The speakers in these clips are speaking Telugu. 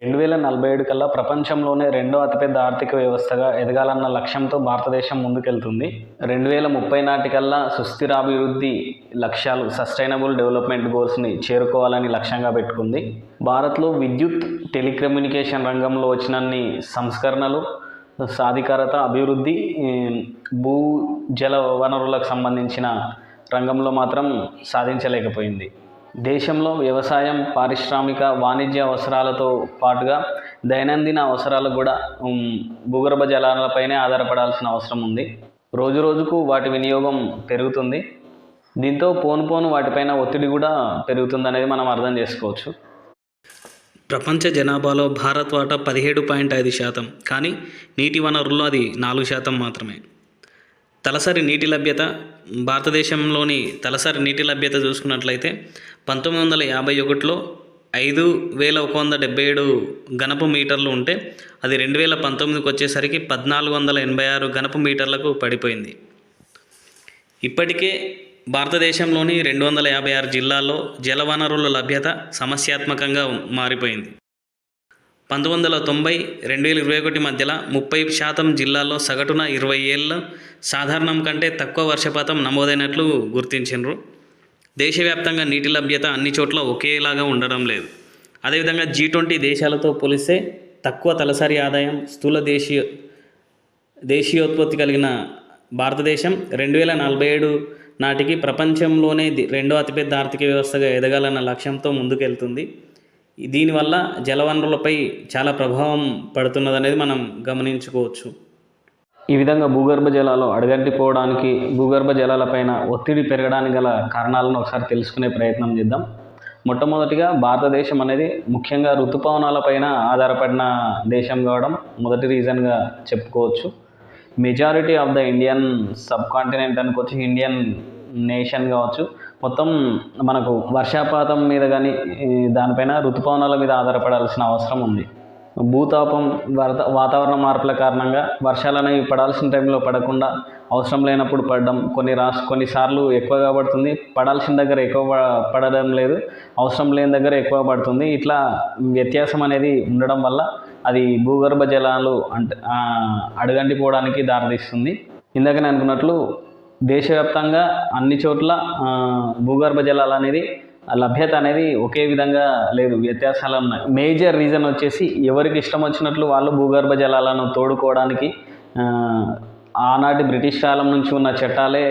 2047 కల్లా ప్రపంచంలోనే రెండో అతిపెద్ద ఆర్థిక వ్యవస్థగా ఎదగాలన్న లక్ష్యంతో భారతదేశం ముందుకెళ్తుంది. 2030 నాటికల్లా సుస్థిరాభివృద్ధి లక్ష్యాలు సస్టైనబుల్ డెవలప్మెంట్ గోల్స్ని చేరుకోవాలని లక్ష్యంగా పెట్టుకుంది. భారత్లో విద్యుత్, టెలికమ్యూనికేషన్ రంగంలో వచ్చినన్ని సంస్కరణలు, సాధికారత, అభివృద్ధి భూ జల వనరులకు సంబంధించిన రంగంలో మాత్రం సాధించలేకపోయింది. దేశంలో వ్యవసాయం, పారిశ్రామిక, వాణిజ్య అవసరాలతో పాటుగా దైనందిన అవసరాలకు కూడా భూగర్భ జలాలపైనే ఆధారపడాల్సిన అవసరం ఉంది. రోజు రోజుకు వాటి వినియోగం పెరుగుతుంది. దీంతో పోను వాటిపైన ఒత్తిడి కూడా పెరుగుతుంది అనేది మనం అర్థం చేసుకోవచ్చు. ప్రపంచ జనాభాలో భారత్ వాటా 17.5%, కానీ నీటి వనరుల్లో అది 4% మాత్రమే. తలసరి నీటి లభ్యత భారతదేశంలోని తలసరి నీటి లభ్యత చూసుకున్నట్లయితే 1951లో 5177 ఘనపు మీటర్లు ఉంటే అది 2019కి వచ్చేసరికి 1486 ఘనపు మీటర్లకు పడిపోయింది. ఇప్పటికే భారతదేశంలోని 256 జిల్లాల్లో జలవనరుల లభ్యత సమస్యాత్మకంగా మారిపోయింది. 1990-2021 మధ్యలో 30% జిల్లాల్లో సగటున 20 ఏళ్ళ సాధారణం కంటే తక్కువ వర్షపాతం నమోదైనట్లు గుర్తించారు. దేశవ్యాప్తంగా నీటి లభ్యత అన్ని చోట్ల ఒకేలాగా ఉండడం లేదు. అదేవిధంగా G20 దేశాలతో పోలిస్తే తక్కువ తలసరి ఆదాయం, స్థూల దేశీయోత్పత్తి కలిగిన భారతదేశం 2047 నాటికి ప్రపంచంలోనే రెండో అతిపెద్ద ఆర్థిక వ్యవస్థగా ఎదగాలన్న లక్ష్యంతో ముందుకెళ్తుంది. దీనివల్ల జలవనరులపై చాలా ప్రభావం పడుతున్నదనేది మనం గమనించుకోవచ్చు. ఈ విధంగా భూగర్భ జలాలు అడుగంటిపోవడానికి, భూగర్భ జలాలపైన ఒత్తిడి పెరగడానికి గల కారణాలను ఒకసారి తెలుసుకునే ప్రయత్నం చేద్దాం. మొట్టమొదటిగా భారతదేశం అనేది ముఖ్యంగా ఋతుపవనాలపైన ఆధారపడిన దేశం కావడం మొదటి రీజన్గా చెప్పుకోవచ్చు. Majority of the Indian sub continent అనుకోవచ్చు, ఇండియన్ నేషన్ కావచ్చు, మొత్తం మనకు వర్షపాతం మీద కానీ దానిపైన ఋతుపవనాల మీద ఆధారపడాల్సిన అవసరం ఉంది. భూతాపం, వాతావరణ మార్పుల కారణంగా వర్షాలు అనేవి పడాల్సిన టైంలో పడకుండా అవసరం లేనప్పుడు పడడం, కొన్నిసార్లు ఎక్కువగా పడుతుంది, పడాల్సిన దగ్గర ఎక్కువ పడడం లేదు, అవసరం లేని దగ్గర ఎక్కువ పడుతుంది. ఇట్లా వ్యత్యాసం అనేది ఉండడం వల్ల అది భూగర్భ జలాలు అడుగంటిపోవడానికి దారితీస్తుంది. ఇందాక నేను అనుకున్నట్లు దేశవ్యాప్తంగా అన్ని చోట్ల భూగర్భ జలాలు అనేది లభ్యత అనేది ఒకే విధంగా లేదు, వ్యత్యాసాలు ఉన్నాయి. మేజర్ రీజన్ వచ్చేసి ఎవరికి ఇష్టం వచ్చినట్లు వాళ్ళు భూగర్భ జలాలను తోడుకోవడానికి ఆనాటి బ్రిటిష్ కాలం నుంచి ఉన్న చట్టాలే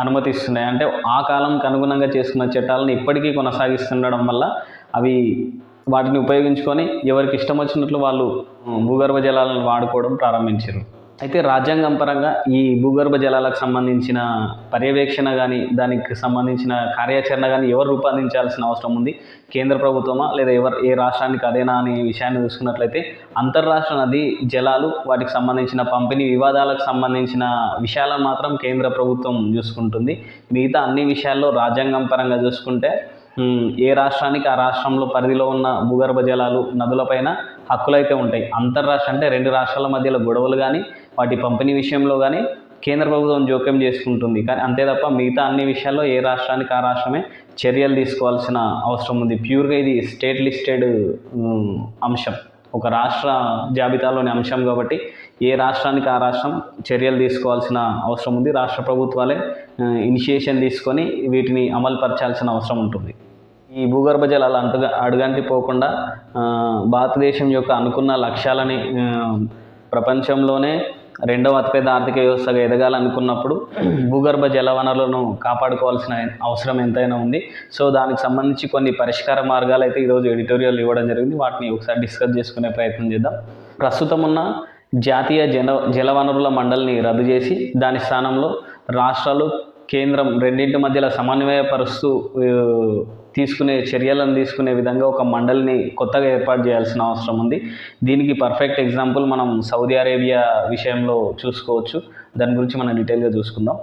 అనుమతిస్తున్నాయి. అంటే ఆ కాలంకి అనుగుణంగా చేసుకున్న చట్టాలను ఇప్పటికీ కొనసాగిస్తుండడం వల్ల అవి వాటిని ఉపయోగించుకొని ఎవరికి ఇష్టం వచ్చినట్లు వాళ్ళు భూగర్భ జలాలను వాడుకోవడం ప్రారంభించారు. అయితే రాజ్యాంగం పరంగా ఈ భూగర్భ జలాలకు సంబంధించిన పర్యవేక్షణ కానీ దానికి సంబంధించిన కార్యాచరణ కానీ ఎవరు రూపొందించాల్సిన అవసరం ఉంది? కేంద్ర ప్రభుత్వమా లేదా ఏ రాష్ట్రానికి అదేనా అనే విషయాన్ని చూసుకున్నట్లయితే అంతర్రాష్ట్ర నదీ జలాలు, వాటికి సంబంధించిన పంపిణీ వివాదాలకు సంబంధించిన విషయాలను మాత్రం కేంద్ర ప్రభుత్వం చూసుకుంటుంది. మిగతా అన్ని విషయాల్లో రాజ్యాంగం పరంగా చూసుకుంటే ఏ రాష్ట్రానికి ఆ రాష్ట్రంలో పరిధిలో ఉన్న భూగర్భ జలాలు, నదులపైన హక్కులైతే ఉంటాయి. అంతర్రాష్ట్ర అంటే రెండు రాష్ట్రాల మధ్యలో గొడవలు కానీ వాటి పంపిణీ విషయంలో కానీ కేంద్ర ప్రభుత్వం జోక్యం చేసుకుంటుంది. కానీ అంతే తప్ప మిగతా అన్ని విషయాల్లో ఏ రాష్ట్రానికి ఆ రాష్ట్రమే చర్యలు తీసుకోవాల్సిన అవసరం ఉంది. ప్యూర్గా ఇది స్టేట్ లిస్టెడ్ అంశం, ఒక రాష్ట్ర జాబితాలోని అంశం కాబట్టి ఏ రాష్ట్రానికి ఆ రాష్ట్రం చర్యలు తీసుకోవాల్సిన అవసరం ఉంది. రాష్ట్ర ప్రభుత్వాలే ఇనిషియేషన్ తీసుకొని వీటిని అమలుపరచాల్సిన అవసరం ఉంటుంది. ఈ భూగర్భ జలాలు అడుగంటిపోకుండా భారతదేశం యొక్క అనుకున్న లక్ష్యాలని ప్రపంచంలోనే రెండవ అతిపెద్ద ఆర్థిక వ్యవస్థగా ఎదగాలనుకున్నప్పుడు భూగర్భ జల వనరులను కాపాడుకోవాల్సిన అవసరం ఎంతైనా ఉంది. సో దానికి సంబంధించి కొన్ని పరిష్కార మార్గాలు అయితే ఈరోజు ఎడిటోరియల్ ఇవ్వడం జరిగింది. వాటిని ఒకసారి డిస్కస్ చేసుకునే ప్రయత్నం చేద్దాం. ప్రస్తుతం ఉన్న జాతీయ జలవనరుల మండలిని రద్దు చేసి దాని స్థానంలో రాష్ట్రాలు, కేంద్రం రెండింటి మధ్యలో సమన్వయపరుస్తూ చర్యలను తీసుకునే విధంగా ఒక మండలిని కొత్తగా ఏర్పాటు చేయాల్సిన అవసరం ఉంది. దీనికి పర్ఫెక్ట్ ఎగ్జాంపుల్ మనం సౌదీ అరేబియా విషయంలో చూసుకోవచ్చు. దాని గురించి మనం డీటెయిల్గా చూసుకుందాం.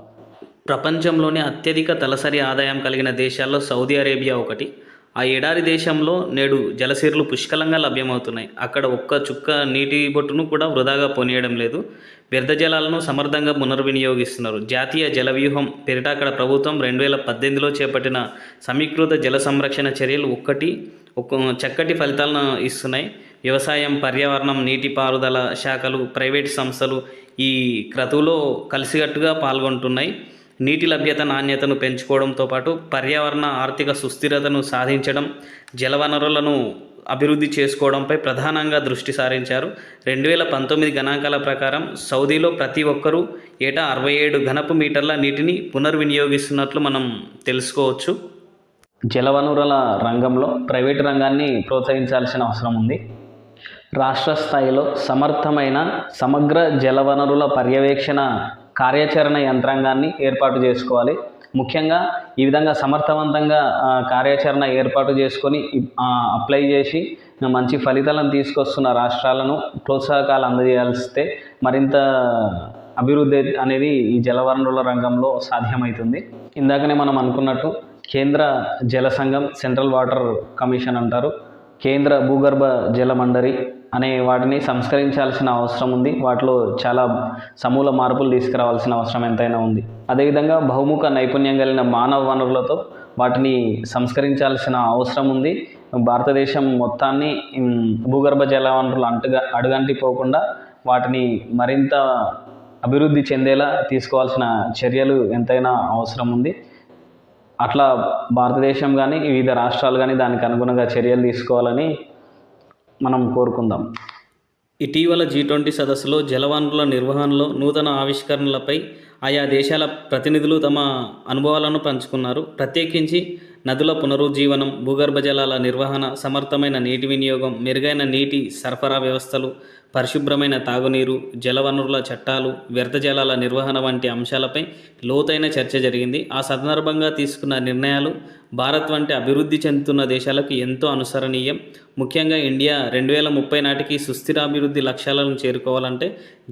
ప్రపంచంలోనే అత్యధిక తలసరి ఆదాయం కలిగిన దేశాల్లో సౌదీ అరేబియా ఒకటి. ఆ ఎడారి దేశంలో నేడు జలసిరులు పుష్కలంగా లభ్యమవుతున్నాయి. అక్కడ ఒక్క చుక్క నీటి బొట్టును కూడా వృధాగా పోనీయడం లేదు. వ్యర్థ జలాలను సమర్థంగా పునర్వినియోగిస్తున్నారు. జాతీయ జల వ్యూహం పేరిట అక్కడ ప్రభుత్వం 2018లో చేపట్టిన సమీకృత జల సంరక్షణ చర్యలు చక్కటి ఫలితాలను ఇస్తున్నాయి. వ్యవసాయం, పర్యావరణం, నీటిపారుదల శాఖలు, ప్రైవేట్ సంస్థలు ఈ క్రతువులో కలిసికట్టుగా పాల్గొంటున్నాయి. నీటి లభ్యత, నాణ్యతను పెంచుకోవడంతో పాటు పర్యావరణ ఆర్థిక సుస్థిరతను సాధించడం, జలవనరులను అభివృద్ధి చేసుకోవడంపై ప్రధానంగా దృష్టి సారించారు. 2019 గణాంకాల ప్రకారం సౌదీలో ప్రతి ఒక్కరూ ఏటా 67 ఘనపు మీటర్ల నీటిని పునర్వినియోగిస్తున్నట్లు మనం తెలుసుకోవచ్చు. జలవనరుల రంగంలో ప్రైవేటు రంగాన్ని ప్రోత్సహించాల్సిన అవసరం ఉంది. రాష్ట్ర స్థాయిలో సమర్థమైన సమగ్ర జలవనరుల పర్యవేక్షణ కార్యాచరణ యంత్రాంగాన్ని ఏర్పాటు చేసుకోవాలి. ముఖ్యంగా ఈ విధంగా సమర్థవంతంగా కార్యాచరణ ఏర్పాటు చేసుకొని అప్లై చేసి మంచి ఫలితాలను తీసుకొస్తున్న రాష్ట్రాలను ప్రోత్సాహకాలు అందజేయాల్స్తే మరింత అభివృద్ధి అనేది ఈ జలవనరుల రంగంలో సాధ్యమవుతుంది. ఇందాకనే మనం అనుకున్నట్టు కేంద్ర జల సంఘం, సెంట్రల్ వాటర్ కమిషన్ అంటారు, కేంద్ర భూగర్భ జల మండలి అనే వాటిని సంస్కరించాల్సిన అవసరం ఉంది. వాటిలో చాలా సమూల మార్పులు తీసుకురావాల్సిన అవసరం ఎంతైనా ఉంది. అదేవిధంగా బహుముఖ నైపుణ్యం కలిగిన మానవ వనరులతో వాటిని సంస్కరించాల్సిన అవసరం ఉంది. భారతదేశం మొత్తాన్ని భూగర్భ జల వనరులు అడుగంటిపోకుండా వాటిని మరింత అభివృద్ధి చెందేలా తీసుకోవాల్సిన చర్యలు ఎంతైనా అవసరం ఉంది. అట్లా భారతదేశం కానీ వివిధ రాష్ట్రాలు కానీ దానికి అనుగుణంగా చర్యలు తీసుకోవాలని మనం కోరుకుందాం. ఇటీవల G20 సదస్సులో జలవనరుల నిర్వహణలో నూతన ఆవిష్కరణలపై ఆయా దేశాల ప్రతినిధులు తమ అనుభవాలను పంచుకున్నారు. ప్రత్యేకించి నదుల పునరుజ్జీవనం, భూగర్భ జలాల నిర్వహణ, సమర్థమైన నీటి వినియోగం, మెరుగైన నీటి సరఫరా వ్యవస్థలు, పరిశుభ్రమైన తాగునీరు, జలవనరుల చట్టాలు, వ్యర్థ జలాల నిర్వహణ వంటి అంశాలపై లోతైన చర్చ జరిగింది. ఆ సందర్భంగా తీసుకున్న నిర్ణయాలు భారత్ వంటి అభివృద్ధి చెందుతున్న దేశాలకు ఎంతో అనుసరణీయం. ముఖ్యంగా ఇండియా 2030 నాటికి సుస్థిరాభివృద్ధి లక్ష్యాలను చేరుకోవాలంటే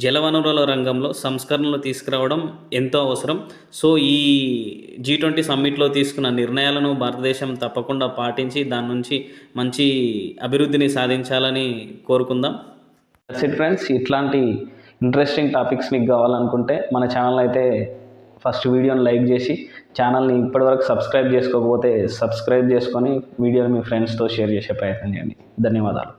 జలవనరుల రంగంలో సంస్కరణలు తీసుకురావడం ఎంతో అవసరం. సో ఈ G20 సమ్మిట్లో తీసుకున్న నిర్ణయాలను భారతదేశం తప్పకుండా పాటించి దాని నుంచి మంచి అభివృద్ధిని సాధించాలని కోరుకుందాం. That's it friends. ఇట్లాంటి ఇంట్రెస్టింగ్ టాపిక్స్ మీకు కావాలనుకుంటే మన ఛానల్ అయితే ఫస్ట్ వీడియోని లైక్ చేసి ఛానల్ని ఇప్పటివరకు సబ్స్క్రైబ్ చేసుకోకపోతే సబ్స్క్రైబ్ చేసుకొని వీడియోని మీ ఫ్రెండ్స్తో షేర్ చేసే ప్రయత్నం చేయండి. ధన్యవాదాలు.